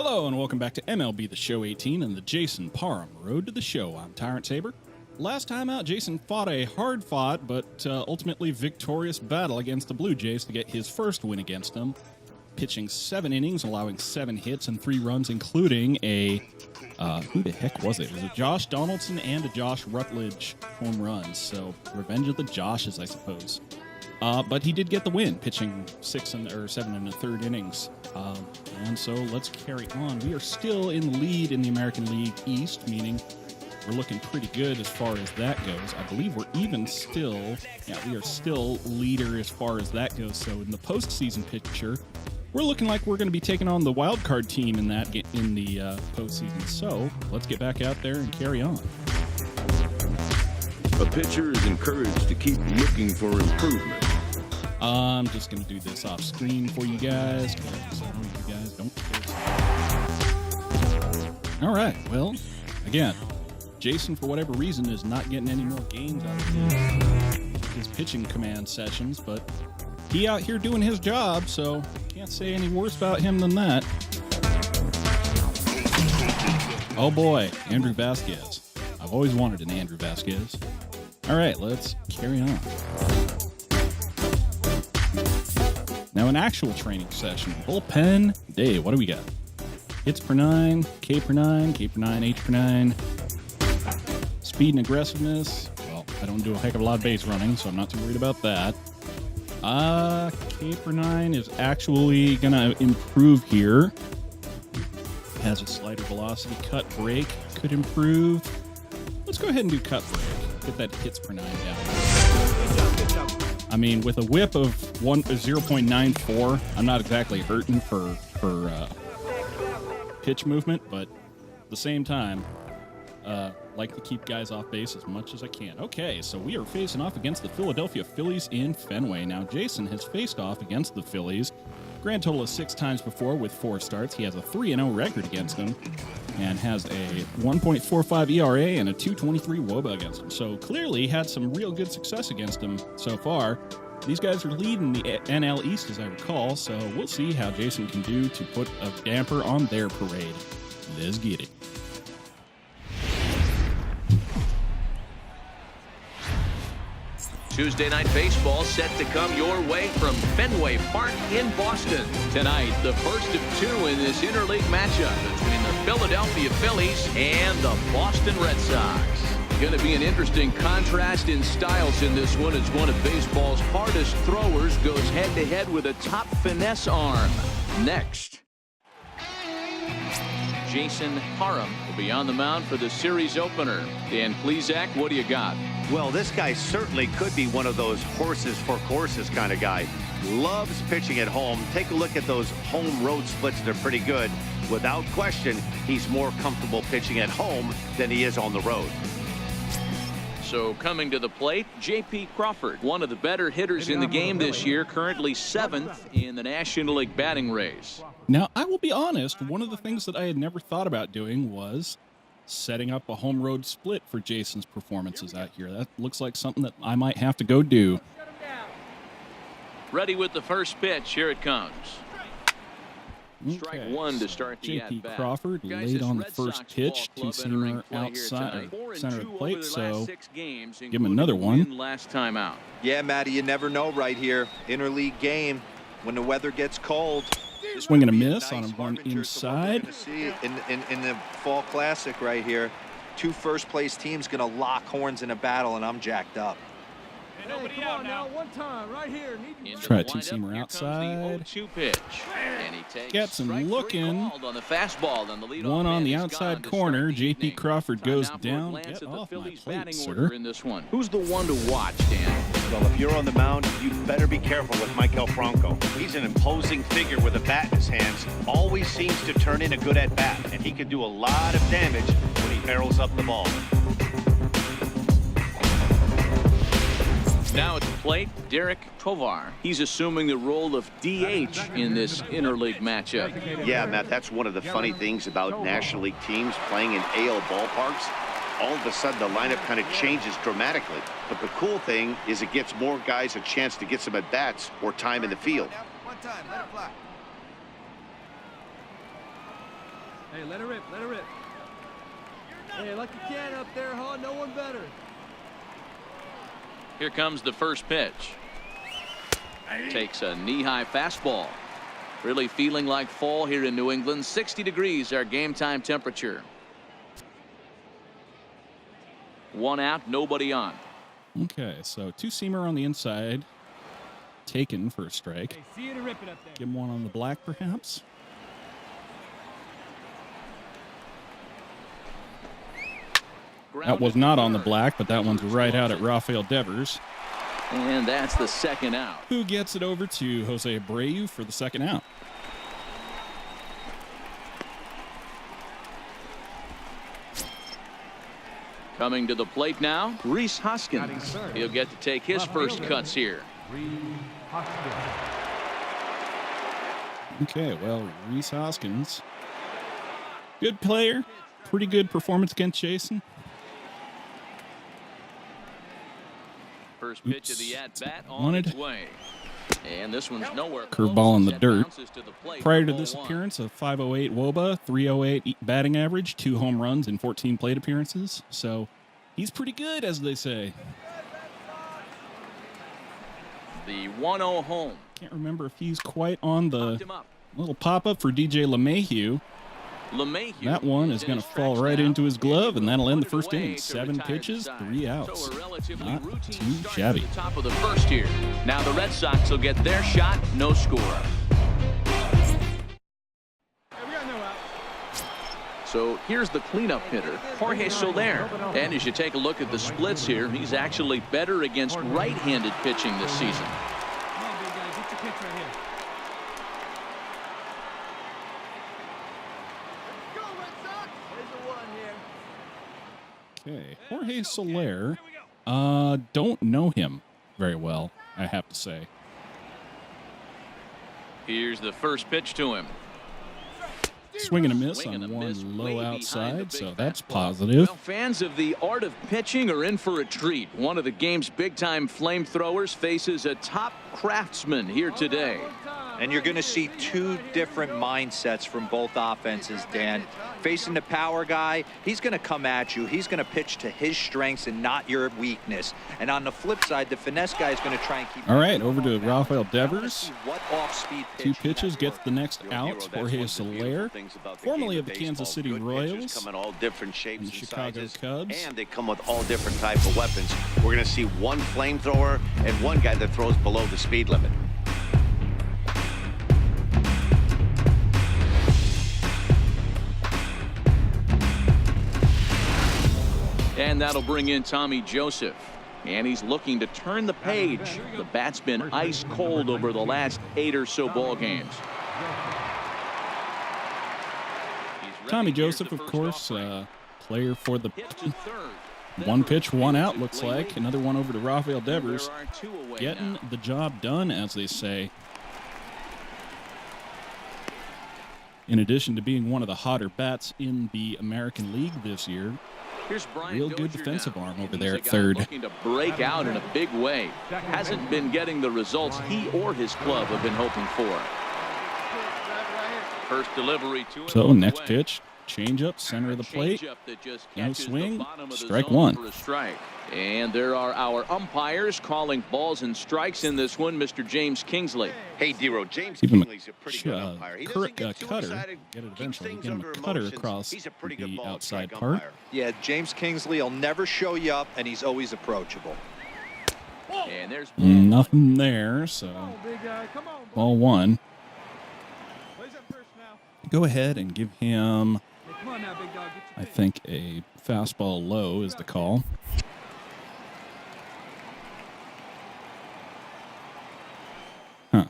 Hello and welcome back to MLB The Show 18 and the Jason Parham Road to the Show. I'm Tyrant Saber. Last time out, Jason fought a hard-fought but ultimately victorious battle against the Blue Jays to get his first win against them, pitching 7 innings, allowing 7 hits and 3 runs, including a, who the heck was it? It was a Josh Donaldson and a Josh Rutledge home runs, so revenge of the Joshes, I suppose. But he did get the win, pitching 7 1/3 innings. And so let's carry on. We are still in the lead in the American League East, meaning we're looking pretty good as far as that goes. I believe we're even still, we are still leader as far as that goes. So in the postseason picture, we're looking like we're going to be taking on the wild card team in the postseason. So let's get back out there and carry on. A pitcher is encouraged to keep looking for improvement. I'm just going to do this off screen for you guys. All right, well, again, Jason, for whatever reason, is not getting any more games out of his pitching command sessions, but he out here doing his job, so can't say any worse about him than that. Oh boy, Andrew Vasquez. I've always wanted an Andrew Vasquez. All right, let's carry on. Now, an actual training session. Bullpen day. What do we got? Hits per 9, K per 9, K per 9, H per 9. Speed and aggressiveness. Well, I don't do a heck of a lot of base running, so I'm not too worried about that. K per 9 is actually going to improve here. Has a slider velocity. Cut break could improve. Let's go ahead and do cut break. Get that hits per 9 down. I mean, with a whip of 0.94, I'm not exactly hurting for pitch movement, but at the same time, like to keep guys off base as much as I can. Okay, so we are facing off against the Philadelphia Phillies in Fenway. Now, Jason has faced off against the Phillies grand total of 6 times before with 4 starts. He has a 3-0 record against them and has a 1.45 ERA and a 2.23 WOBA against them. So clearly had some real good success against them so far. These guys are leading the NL East, as I recall, so we'll see how Jason can do to put a damper on their parade. Let's get it. Tuesday Night Baseball set to come your way from Fenway Park in Boston. Tonight, the first of 2 in this interleague matchup between the Philadelphia Phillies and the Boston Red Sox. Going to be an interesting contrast in styles in this one as one of baseball's hardest throwers goes head-to-head with a top finesse arm. Next, Jason Parham will be on the mound for the series opener. Dan Plesac, what do you got? Well, this guy certainly could be one of those horses for courses kind of guy. Loves pitching at home. Take a look at those home road splits. They're pretty good. Without question, he's more comfortable pitching at home than he is on the road. So coming to the plate, J.P. Crawford, one of the better hitters in the game this year, currently 7th in the National League batting race. Now, I will be honest, one of the things that I had never thought about doing was setting up a home road split for Jason's performances out here. That looks like something that I might have to go do. Ready with the first pitch. Here it comes. Strike Okay, 1 to start the J.P. at-bat. Crawford laid on the first pitch, 2-seamer outside center of the plate, so give him another one. Last time out. Yeah, Matty, you never know right here. Interleague game, when the weather gets cold. Swing and a miss on a one inside. See in the Fall Classic right here, 2 first-place teams going to lock horns in a battle, and I'm jacked up. Hey, come on now, one time, right here. Try a 2-seamer outside. Gets him looking. One on the outside corner. J.P. Crawford goes down. Get off my plate, sir. Who's the one to watch, Dan? Well, if you're on the mound, you better be careful with Michael Franco. He's an imposing figure with a bat in his hands. Always seems to turn in a good at-bat, and he can do a lot of damage when he barrels up the ball. Now at the plate, Derek Tovar. He's assuming the role of DH in this interleague matchup. Yeah, Matt, that's one of the funny things about National League teams playing in AL ballparks. All of a sudden, the lineup kind of changes dramatically. But the cool thing is it gets more guys a chance to get some at-bats or time in the field. Hey, let her rip, let her rip. Hey, like you can up there, huh? No one better. Here comes the first pitch. Takes a knee-high fastball. Really feeling like fall here in New England. 60 degrees our game time temperature. 1 out, nobody on. Okay, so two-seamer on the inside. Taken for a strike. Hey, see you to rip it up there. Give him one on the black, perhaps. That was not on the black, but that one's right out at Rafael Devers. And that's the second out. Who gets it over to Jose Abreu for the second out. Coming to the plate now, Rhys Hoskins. He'll get to take his first cuts here. Okay, well, Rhys Hoskins. Good player. Pretty good performance against Jason. First pitch of the at-bat on its way. And this one's nowhere close. Curveball in the That dirt. bounces to the plate Prior for to ball this one. appearance, a 508 WOBA, 308 batting average, 2 home runs in 14 plate appearances. So he's pretty good, as they say. The 1-0 home. Can't remember if he's quite on the Popped him up. little pop-up for DJ LeMahieu. LeMahieu That one is in going to his fall tracks right now. into his glove, and that'll end the Put it first away inning. to 7 retire the pitches, side. 3 outs. So a relatively Not routine too start shabby. to the top of the first here. Now the Red Sox will get their shot, no score. Hey, we got no out. So here's the cleanup hitter, Jorge Soler. And as you take a look at the splits here, he's actually better against right-handed pitching this season. Come on, big guy, get your pitch right here. Go, Red Sox! There's a one here. Okay, Jorge Soler. Don't know him very well, I have to say. Here's the first pitch to him. Swing and a miss Swing and on a miss one way low behind the outside, big so that's fastball. positive. Well, fans of the art of pitching are in for a treat. One of the game's big-time flamethrowers faces a top craftsman here today. And you're going to see two different mindsets from both offenses, Dan. Facing the power guy, he's going to come at you. He's going to pitch to his strengths and not your weakness. And on the flip side, the finesse guy is going to try and keep... All right, over to Rafael Devers. What off-speed Two pitch he pitches, has gets worked. the next Yo, out. Hero, that's Jorge one of the Soler, beautiful things about the formerly game of the baseball. Kansas City Good Royals pitchers come in all different shapes and the and Chicago sizes, Cubs. and they come with all different type of weapons. We're going to see one flamethrower and one guy that throws below the speed limit. And that'll bring in Tommy Joseph. And he's looking to turn the page. The bat's been ice cold over the last 8 or so ball games. Tommy Joseph, of course, player for the Hit to third. one pitch, 1 out, looks like. Another one over to Rafael Devers. There are 2 away Getting now. the job done, as they say. In addition to being one of the hotter bats in the American League this year, Here's Brian real good Dozier defensive now. arm over He's there a at guy third. Looking to break out in a big way. Hasn't been getting the results he or his club have been hoping for. First delivery to him. So on the next way. pitch, changeup, center of the plate. Changeup that just No catches the swing, bottom of the strike zone one. for a strike. And there are our umpires calling balls and strikes in this one, Mr. James Kingsley. Hey, Dero, James Give him a Kingley's a pretty good umpire. He doesn't cutter, get too excited, get it keeps eventually. things Get him under a cutter emotions. across He's a pretty good the ball and outside strike part. umpire. Yeah, James Kingsley will never show you up, and he's always approachable. And there's Nothing there, so Come on, big guy. Come on, boy. ball 1. Plays up first now. Go ahead and give him, Hey, come on now, big dog. Get your I pitch. think, a fastball low is the call. Huh.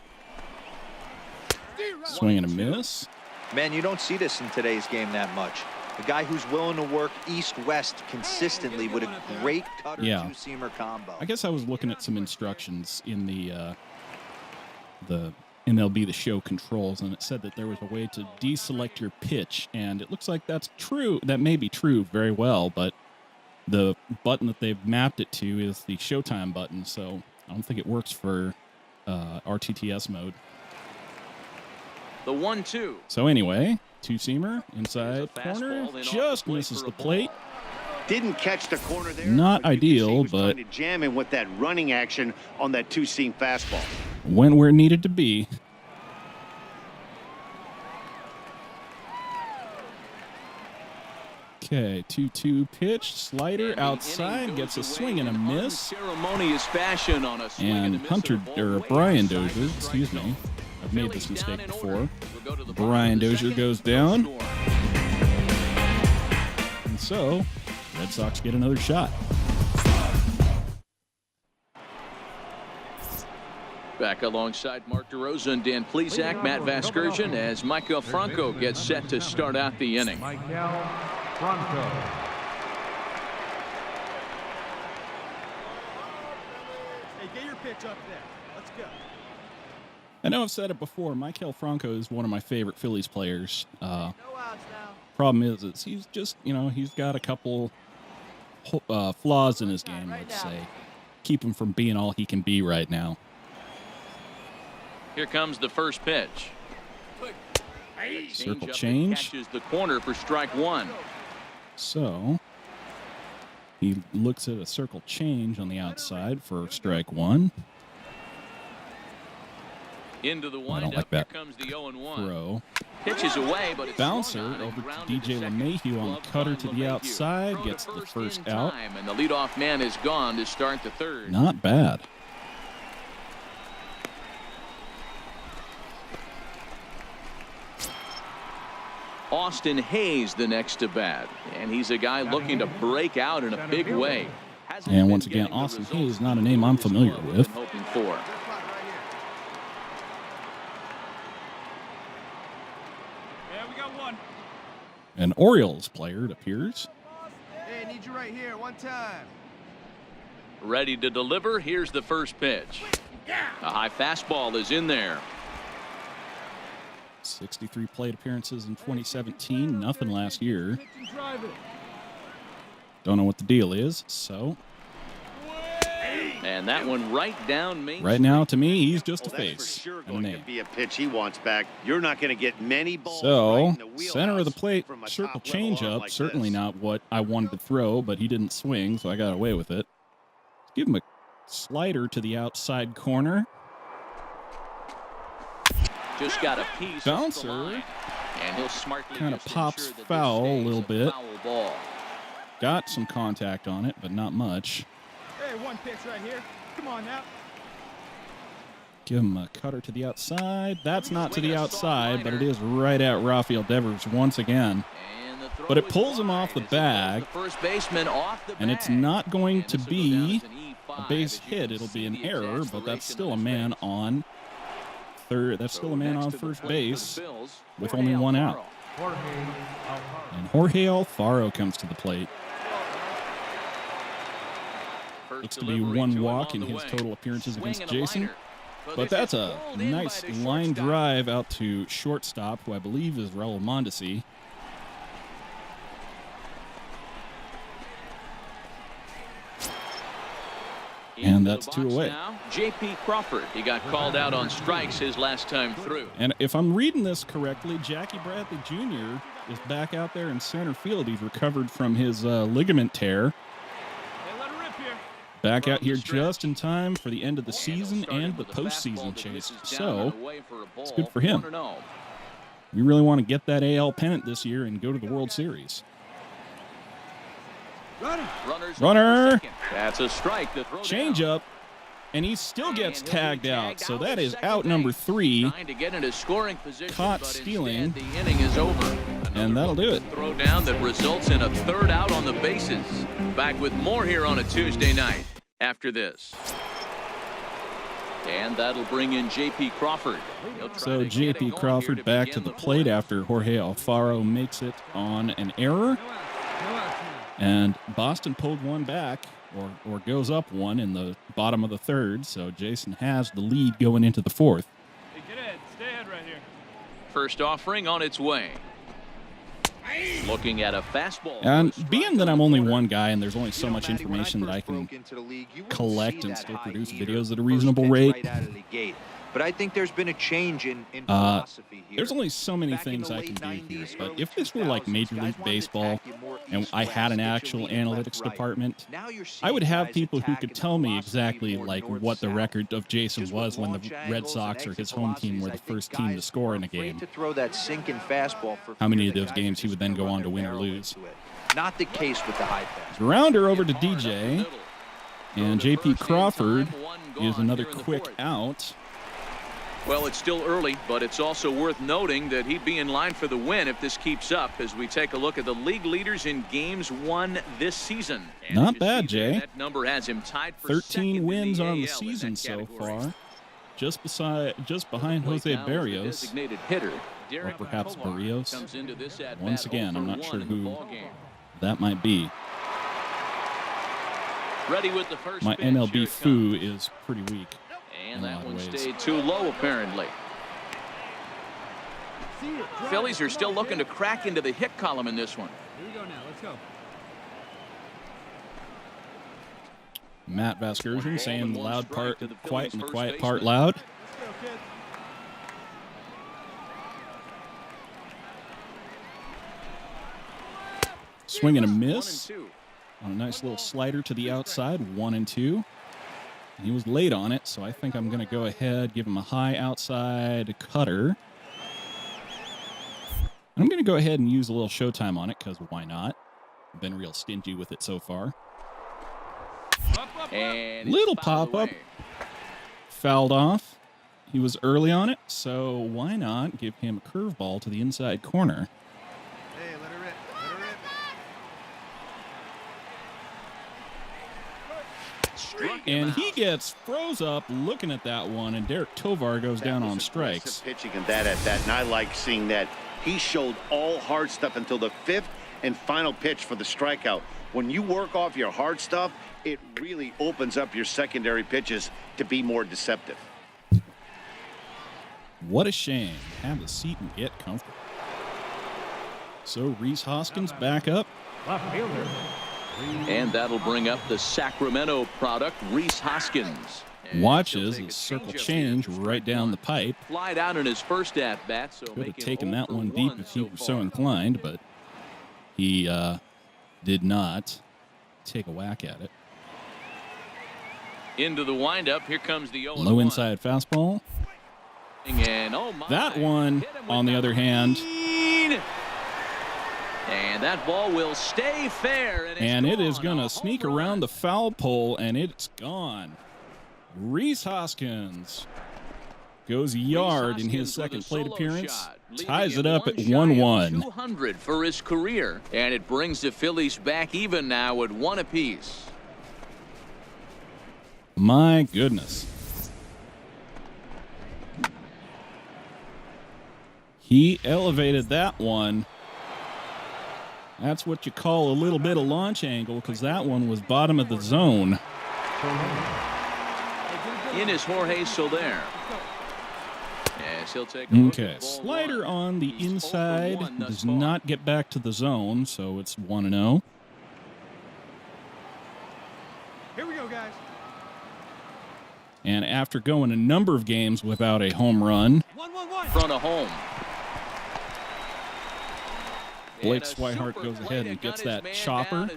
Swing and a miss. Man, you don't see this in today's game that much. A guy who's willing to work east-west consistently with a great cutter Yeah. two-seamer combo. I guess I was looking at some instructions in the MLB The Show controls, and it said that there was a way to deselect your pitch, and it looks like that's true. That may be true very well, but the button that they've mapped it to is the Showtime button, so I don't think it works for RTTS mode. the 1-2. So anyway, Two-seamer, inside corner, just misses the plate. Didn't catch the corner there. Not but you can see ideal, he was but trying to jam in with that running action on that two-seam fastball. went where it needed to be. Okay, 2-2 pitch, slider outside, gets a swing and a miss. Ceremonious fashion on a swing And a miss Hunter, at a ball or right Brian outside Dozier, for excuse strike me. zone. I've made this Phillies down mistake in before. order. We'll go to the bottom Brian of the Dozier second. goes No down. score. And so, Red Sox get another shot. Back alongside Mark DeRosa and Dan Plesac, Matt Vasgersian, as Michael Franco gets set to start out the inning. Michael Franco. Hey, get your pitch up there. Let's go. I know I've said it before, Michael Franco is one of my favorite Phillies players. No outs now. Problem is he's just, he's got a couple flaws in his game, let's say. Keep him from being all he can be right now. Here comes the first pitch. Circle Changeup that change. catches the corner for strike one. So, he looks at a circle change on the outside for strike one. Into the I don't windup. like that Here comes the 0-1. throw. Pitches away, but it's Bouncer swung on and over to grounded DJ second. LeMahieu on the Glove cutter by to the LeMahieu. outside, Throw to gets the first in out. time, and the leadoff man is gone to start the third. Not bad. Austin Hayes the next to bat, and he's a guy looking to break out in a big way. Hasn't And been once again, getting the Austin results Hayes, not a name I'm familiar we've with. been hoping for. Yeah, we got one. An Orioles player, it appears. Hey, I need you right here. One time. Ready to deliver. Here's the first pitch. A high fastball is in there. 63 plate appearances in 2017, nothing last year. Pitch and drive it. Don't know what the deal is, so And that one right down Main right now, to me, he's just a Oh, that's face for sure and a going to name. be a pitch he wants back. You're not going to get many balls right So, in the wheelhouse center of the plate, from a circle top-level arm changeup, like certainly this. not what I wanted to throw, but he didn't swing, so I got away with it. Give him a slider to the outside corner. just got a piece. Bouncer. Off the line. And he'll smartly Kinda just pops ensure that this foul a stays little bit. Foul ball. Got some contact on it, but not much. Hey, one pitch right here. Come on now. Give him a cutter to the outside. That's not to the outside, but it is right at Rafael Devers once again. And the throw But it is pulls him wide off the as it goes bag. the first baseman off the And it's bag. not going And to this will go down be as an E5 a base as you hit. can It'll see be an the error, but that's exasperation still a on his man face. on third. That's still a man Next on to the first plate for the base Bills, with Jorge only one Alfaro. out. Jorge Alfaro. And Jorge Alfaro comes to the plate. First Looks to be delivery one to him walk on in the his way. total appearances Swing against and a Jason. liner. But this that's is a pulled in by nice the line shortstop. drive out to shortstop, who I believe is Raul Mondesi. And Into that's the two box away. now, J.P. Crawford. He got called out on strikes his last time through. And if I'm reading this correctly, Jackie Bradley Jr. is back out there in center field. He's recovered from his ligament tear. Hey, let her rip here. Back From out here the stretch. just in time for the end of the And season they'll start him and the with a fastball postseason that chase. misses down So, and away for a ball, good for him. 1-0. we really want to get that AL pennant this year and go to the World Series. Runners Runner. on second. That's a strike. The throw Change down. up, and he still gets And he'll be tagged out. So that at is second out number base. 3. Trying to get into scoring position, Caught but stealing. instead the inning is over. And that'll do it. Throw down that results in a third out on the bases. Back with more here on a Tuesday night after this. And that'll bring in J.P. Crawford. He'll try So to get it J.P. going Crawford here to back to begin the plate fourth. after Jorge Alfaro makes it on an error. No outs now. And Boston pulled one back, or goes up one in the bottom of the third. So Jason has the lead going into the fourth. Hey, get ahead. Stay ahead right here. First offering on its way. Looking at a fastball. And for a being strike that on I'm the only corner. one guy and there's only so You know, much Matty, when information that I first can broke into the league, you wouldn't collect see and that still high produce heater videos at a first reasonable pitch rate. right out of the gate. But I think there's been a change in philosophy here. There's only so many things I can do here, but if this were like Major League Baseball and I had an actual analytics department, I would have people who could tell me exactly like what the record of Jason was when the Red Sox or his home team were the first team to score in a game. How many of those games he would then go on to win or lose. Not the case with the high pass. Grounder over to DJ, and J.P. Crawford is another quick out. Well, it's still early, but it's also worth noting that he'd be in line for the win if this keeps up as we take a look at the league leaders in games won this season. And not bad, Jay. That number has him tied for 13 wins on the season so far, just behind Jose Barrios, or perhaps Barrios. Once again, I'm not sure who that might be. Ready with the first My MLB foo is pretty weak. And that one stayed too low, apparently. Phillies are still looking to crack into the hit column in this one. Here we go now. Let's go. Matt Vasgersian saying the loud part quiet and the quiet part loud. Swing and a miss on a nice little slider to the outside, 1-2. He was late on it, so I think I'm going to go ahead, give him a high outside cutter. I'm going to go ahead and use a little showtime on it, because why not? I've been real stingy with it so far. And little pop-up. Fouled off. He was early on it, so why not give him a curveball to the inside corner? Hey, let her rip. Let her rip. And he gets froze up looking at that one, and Derek Tovar goes down on strikes. Pitching and that at that, and I like seeing that. He showed all hard stuff until the fifth and final pitch for the strikeout. When you work off your hard stuff, it really opens up your secondary pitches to be more deceptive. What a shame. Have a seat and get comfortable. So Rhys Hoskins back up. Left fielder. And that'll bring up the Sacramento product, Rhys Hoskins. And watches a circle change right down the pipe. Flied out in his first at-bat. So could have taken that one deep if he was so inclined, but he did not take a whack at it. Into the windup. Here comes the 0-1. Low inside fastball. And oh my, that one, on the other hand. And that ball will stay fair. And it is going to sneak around the foul pole, and it's gone. Rhys Hoskins goes yard in his second plate appearance. Ties it up at 1-1. 200 for his career. And it brings the Phillies back even now at 1 apiece. My goodness. He elevated that one. That's what you call a little bit of launch angle, because that one was bottom of the zone. In is Jorge Soler. Yes, he'll take a look okay, at ball slider one. on the inside does not get back to the zone, so it's 1-0. Here we go, guys. And after going a number of games without a home run, 1-1-1. Front of home. Blake Swihart goes ahead and gets that chopper,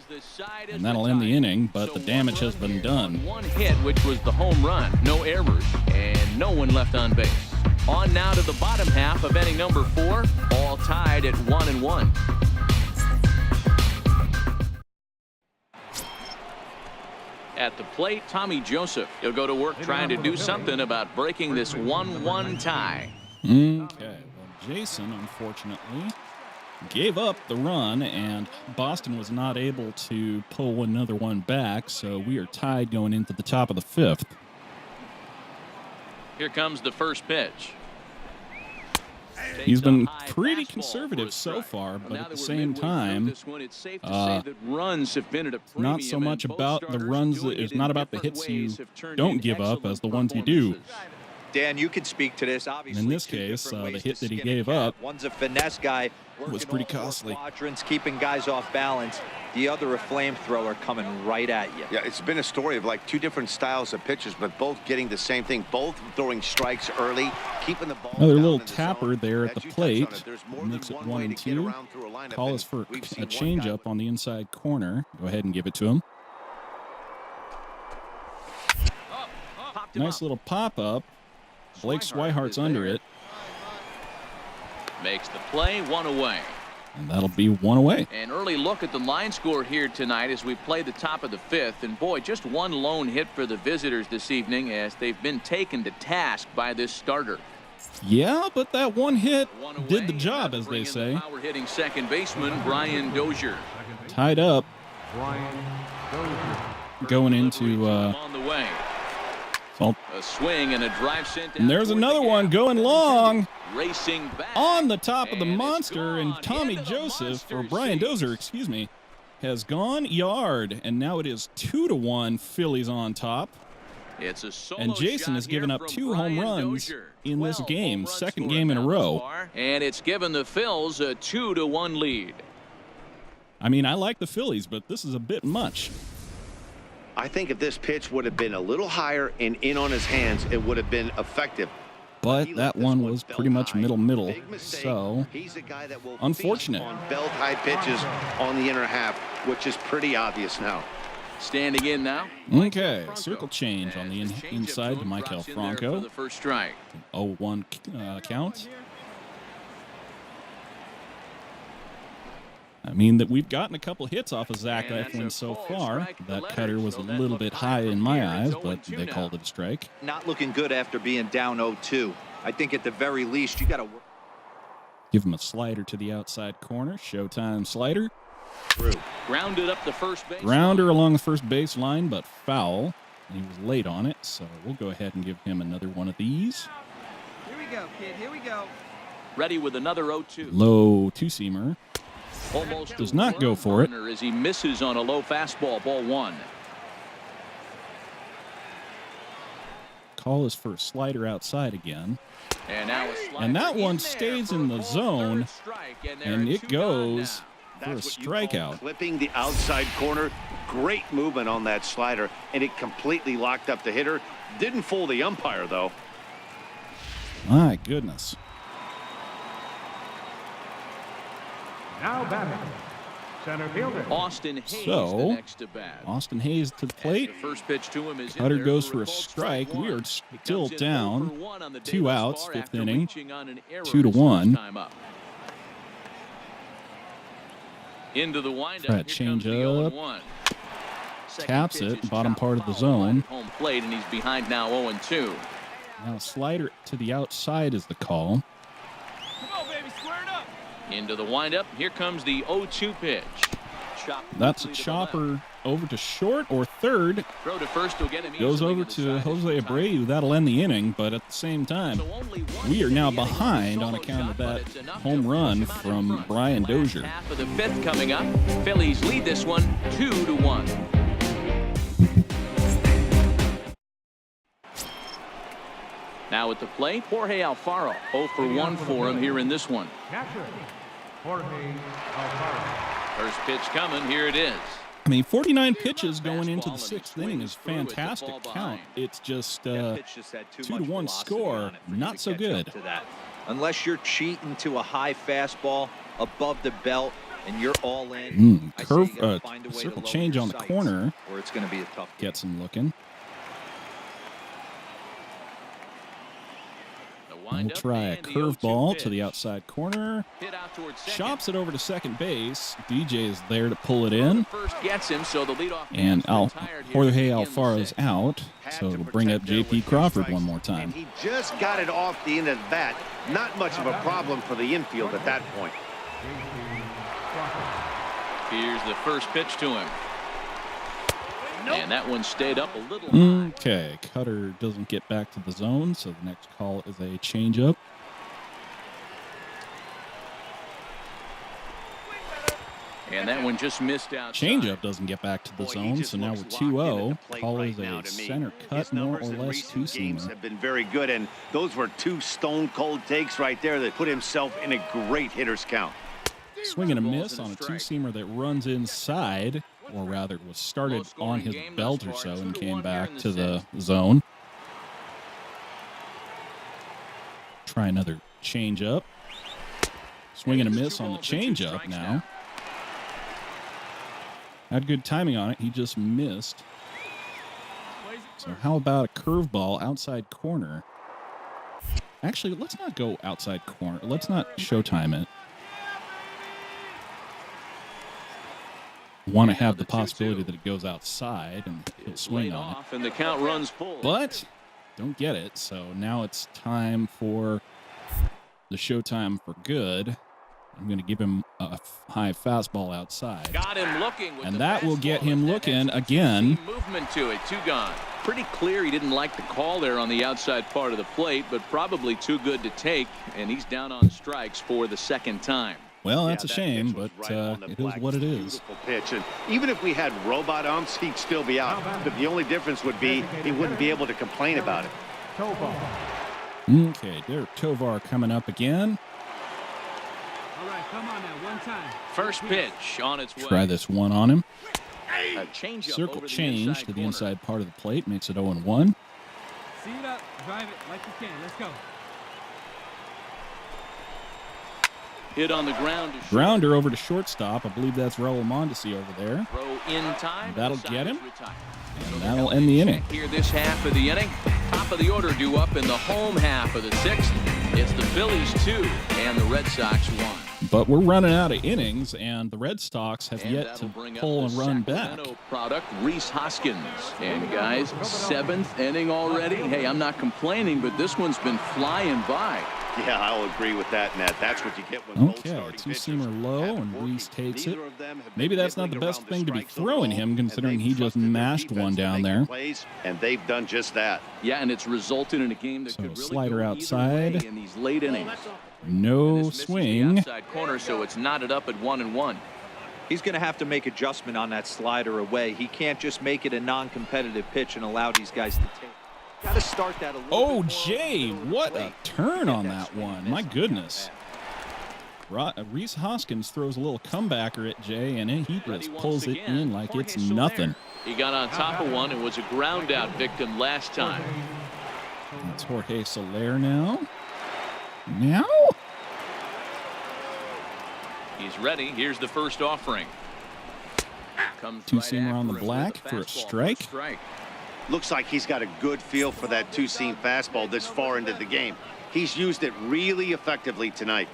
and that'll end the inning, but the damage has been done. One hit, which was the home run. No errors, and no one left on base. On now to the bottom half of inning number 4, all tied at 1-1. At the plate, Tommy Joseph. He'll go to work trying to do something about breaking this 1-1 tie. Okay, well, Jason, unfortunately, gave up the run, and Boston was not able to pull another one back, so we are tied going into the top of the 5th. Here comes the first pitch. He's been pretty conservative so far, but at the same time, not so much about the runs. It's not about the hits you don't give up as the ones you do. Dan, you can speak to this. Obviously, in this case, the hit that he gave up one's a finesse guy. was pretty costly. Quadrants, keeping guys off balance. the other a flamethrower coming right at you. Yeah, it's been a story of like two different styles of pitchers, but both getting the same thing, both throwing strikes early, keeping the ball. Another down little in the tapper zone. there at As the you touched plate. on it, there's more Makes than it one 1 way and to get 2. around through a lineup, Call and is for we've a seen one changeup guy- on the inside corner. Go ahead and give it to him. Nice little pop-up. Blake Swihart's under it, Makes the play, 1 away. and that'll be 1 away. An early look at the line score here tonight as we play the top of the 5th. And boy, just one lone hit for the visitors this evening as they've been taken to task by this starter. Yeah, but that one hit One away, did the job, as bring they in say. the power-hitting second baseman, Brian Dozier. Tied up. Going into On the way. well, A swing and a drive sent and there's another one going long racing back on the top of the and it's monster, and gone Tommy into the Joseph, or monster Brian seat. Dozier, excuse me, has gone yard, and now it is 2-1 Phillies on top. It's a solo And Jason shot has given here up from 2 home Brian runs Dozier. in this 12 game, home runs second scored game in a now thus row. far, and it's given the Phils a 2-1 lead. I mean, I like the Phillies, but this is a bit much. I think if this pitch would have been a little higher and in on his hands, it would have been effective. But He that let this one was belt pretty much high. middle. Big mistake. So, He's a guy that will unfortunate. feast on belt high pitches on the inner half, which is pretty obvious now. Standing in now. okay, circle change on the As the changeup inside to him Michael drops in there Franco. for the first strike. 0-1 count. I mean, that we've gotten a couple hits off of Zach And that's Eflin a so called far. strike at the That letters, cutter was so a that little looked bit high high from in my here. eyes, It's but 0-2 they now. called it a strike. Not looking good after being down 0-2. I think at the very least you got to work Give him a slider to the outside corner. Showtime slider. through. Grounded up the first base. Grounder along the first baseline, but foul. And he was late on it, so we'll go ahead and give him another one of these. Here we go, kid. Here we go. Ready with another 0-2. Low two-seamer. Almost Does a not go for it. one-runner as he misses on a low fastball. Ball 1. Call is for a slider outside again. And now a slider And that in one there stays for in a the called zone, third strike, there and are it 2 gone goes now. for a That's what you call strikeout. clipping the outside corner. Great movement on that slider, and it completely locked up the hitter. Didn't fool the umpire, though. My goodness. Now batting, center fielder. Austin Hayes So, the next to bat. Austin Hayes to the plate. The first pitch to him is in Cutter there goes for for a a called strike. We one. are He still comes in down. 0 for 1 on the day 2 thus outs, far fifth after inning. reaching on an error 2-1. his first time up. Into the windup. Try to Here comes change the up. 0-1. Second Taps pitch it, is bottom chopped part of the foul line zone. at home plate, and he's behind now 0-2. Now a slider to the outside is the call. Come on, baby, square it up. Into the windup. Here comes the 0-2 pitch. Chopped That's a quickly to the left. chopper over to short or third. Throw to first will get him Goes easily over the to side Jose as Abreu. That'll end the inning, but at the same time, So only one we are hit now in the inning behind with a on solo account of shot, but that it's enough home to run push him out in from front. Brian Last Dozier. Half of the 5th coming up. Phillies lead this one 2-1. Now at the plate, Jorge Alfaro. 0 for 1 for him here in this one. Catcher, Jorge Alfaro. First pitch coming. Here it is. I mean, 49 pitches going into the Fastball, and he 6th inning is swings through it to fantastic fall count. behind. It's just That pitch just had too 2-1 much velocity score, on it for you not to so catch up good. to that. Unless you're cheating to a high fastball above the belt and you're all in. I say you curve, gotta find a way to circle lower change your on the sights, corner. or it's going to be a tough game. Gets him looking. The We'll windup try a and the 0-2 curveball pitch. to the outside corner. Hit out towards second. Chops it over to second base. DJ is there to pull it in. First gets him, so the leadoff And man's retired here to Jorge begin the Alfaro's sixth. out, Had so to it'll bring up protect there JP with 2 Crawford strikes, one more time. And he just got it off the end of the bat. Not much of a problem for the infield at that point. Here's the first pitch to him. And that one stayed up a little high. Okay, Cutter doesn't get back to the zone, so the next call is a changeup. And that one just missed out. Changeup doesn't get back to the Boy, he zone, just so now we're looks locked in at 2-0. the plate Call right is now a to me. center cut, His more or numbers in less recent games two-seamer. have been very good, and those were 2 stone-cold takes right there that put himself in a great hitter's count. Swing and a miss on a two-seamer that runs inside, or rather was started on his belt or so and came back to the zone. Try another change-up. Swing and a miss on the change-up now. Had good timing on it. He just missed. So how about a curveball outside corner? Actually, let's not go outside corner. Let's not showtime it. Want to have the possibility that it goes outside and he'll swing on it. And the count runs full. But don't get it. So now it's time for the showtime for good. I'm going to give him a high fastball outside. Got him looking with and that will get him looking again. Movement to it, 2 gone. Pretty clear he didn't like the call there on the outside part of the plate, but probably too good to take, and he's down on strikes for the second time. Well, that's a shame, but it is what it is. Beautiful pitch, and even if we had robot umps, he'd still be out. But the only difference would be he wouldn't be able to complain about it. Okay, Derek Tovar coming up again. All right, come on now, one time. First pitch on its way. Try this one on him. A change-up Circle over the change inside to the corner. inside part of the plate makes it 0-1. See it up, drive it like you can. Let's go. Hit on the ground. Grounder over to shortstop. I believe that's Raul Mondesi over there. Throw in time. And that'll The get him. side is retired. And that'll end the inning. Here this half of the inning. Top of the order due up in the home half of the 6th. It's the Phillies 2 and the Red Sox 1. But we're running out of innings, and the Red Sox have And yet to that'll bring up pull the and run back. Sacramento product, Rhys Hoskins. And guys, 7th inning already. Hey, I'm not complaining, but this one's been flying by. Yeah, I'll agree with that, Nat. That's what you get when both Okay, starting two-seamer pitchers low, have and been working. Reese takes it. Neither of them have Maybe been that's not the nibbling best around the thing to be strike zone throwing at all, him, considering and he they've just trusted their mashed defense one to down make there. plays, and they've done just that. Yeah, and it's resulted in a game that So could really slider go outside. either way in these late innings. No This misses the swing. outside corner, so it's knotted up at 1-1. He's going to have to make adjustment on that slider away. He can't just make it a non-competitive pitch and allow these guys to take. Got to start that a little Oh, bit more Jay, on the what a plate. turn on Get that swing and one. miss My on the goodness. bat. Reese Hoskins throws a little comebacker at Jay, and he Ready just once pulls it again. in like it's Jorge Soler. nothing. He got on top of one and was a ground out victim last time. That's Jorge Soler now. Now? He's ready. Here's the first offering. Comes Two-seamer right on the after it black with a for a fastball strike. Looks like he's got a good feel for that two-seam fastball this far into the game. He's used it really effectively tonight.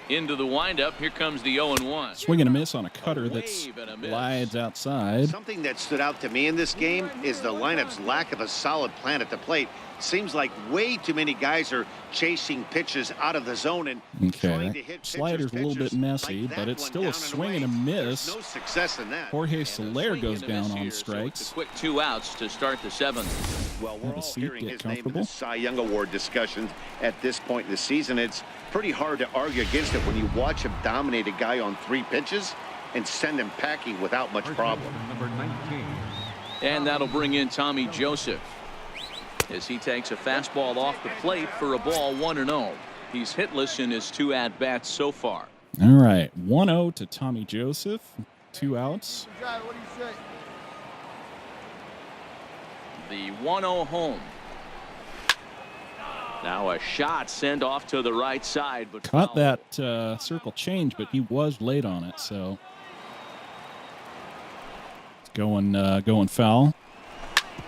Into the windup. Here comes the 0-1. Swing and a miss on a cutter that wave and a miss. slides outside. Something that stood out to me in this game is the lineup's lack of a solid plan at the plate. Seems like way too many guys are chasing pitches out of the zone and trying Okay, to hit slider's a little bit pitches messy, like but that it's one still down a and swing and a away. miss. There's no success in that. Jorge Soler goes Swing and a down miss on here, so it's strikes. a quick 2 outs to start the 7th. Well, we're Have a all seat, hearing get his name in comfortable. the Cy Young Award discussions at this point in the season. It's pretty hard to argue against it when you watch him dominate a guy on 3 pitches and send him packing without much problem. Number 19. And that'll bring in Tommy Joseph as he takes a fastball off the plate for a ball 1-0. He's hitless in his 2 at-bats so far. All right, 1-0 to Tommy Joseph. 2 outs. What do you say? The 1-0 home. Now a shot sent off to the right side, but Caught foul. that circle change, but he was late on it, so it's going foul.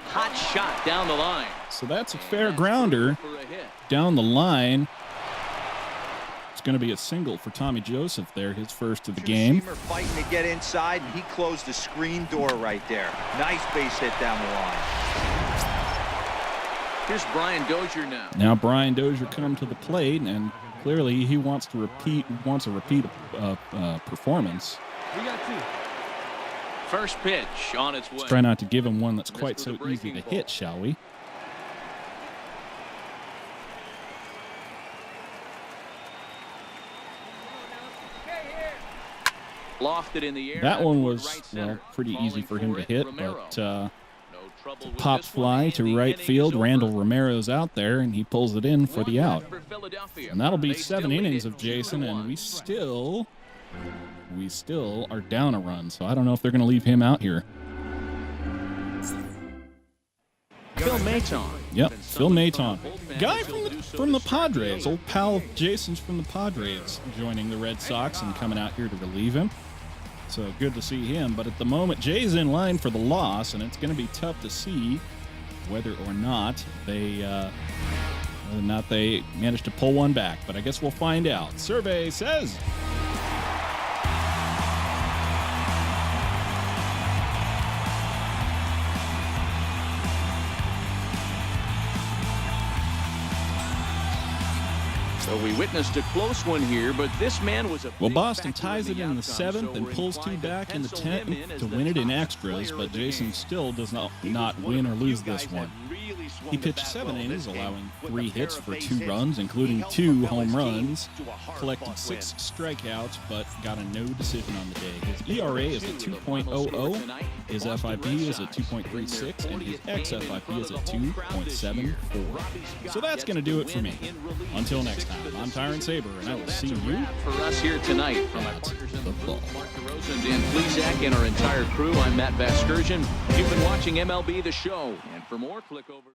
Hot shot down the line. So that's a fair grounder For a hit. down the line. It's going to be a single for Tommy Joseph there, his first of the game. Two-seamer fighting to get inside, and he closed the screen door right there. Nice base hit down the line. Here's Brian Dozier now. Now Brian Dozier come to the plate, and clearly he wants to repeat performance. We got 2. First pitch on its way. Let's try not to give him one that's quite Missed with so a easy to breaking hit, shall we? Lofted in the air. That one toward was, right well, center. pretty easy Falling for him to it, hit, Romero. but No trouble with pop this one, fly and to the right inning is field. over. Randall Romero's out there, and he pulls it in for the One out. back for Philadelphia. And that'll be They still 7 lead innings it of Jason, and 2-1. we still we still are down a run, so I don't know if they're going to leave him out here. Phil Maton. Yep, Phil Maton. Guy from the Padres, old pal of Jason's from the Padres, joining the Red Sox and coming out here to relieve him. So good to see him. But at the moment, Jay's in line for the loss, and it's going to be tough to see whether or not they managed to pull one back. But I guess we'll find out. Survey says. So we witnessed a close one here, but this man was a Well, big Boston factor ties it in the outcome, 7th so and we're pulls 2 inclined to back in the pencil him 10th as to the win it in top extras, player but of the Jason game. still does not win or lose this one. He pitched 7 innings, allowing 3 hits for 2 runs, including 2 home runs, collected 6 strikeouts, but got a no decision on the day. His ERA is at 2.00, his FIP is at 2.36, and his xFIP is at 2.74. So that's going to do it for me. Until next time, I'm Tyrant Saber, and I will see you For us here tonight, from our at partners in the the ball. Mark DeRosa and Dan Plezak and our entire crew, I'm Matt Vasgersian. You've been watching MLB The Show, and for more, click over.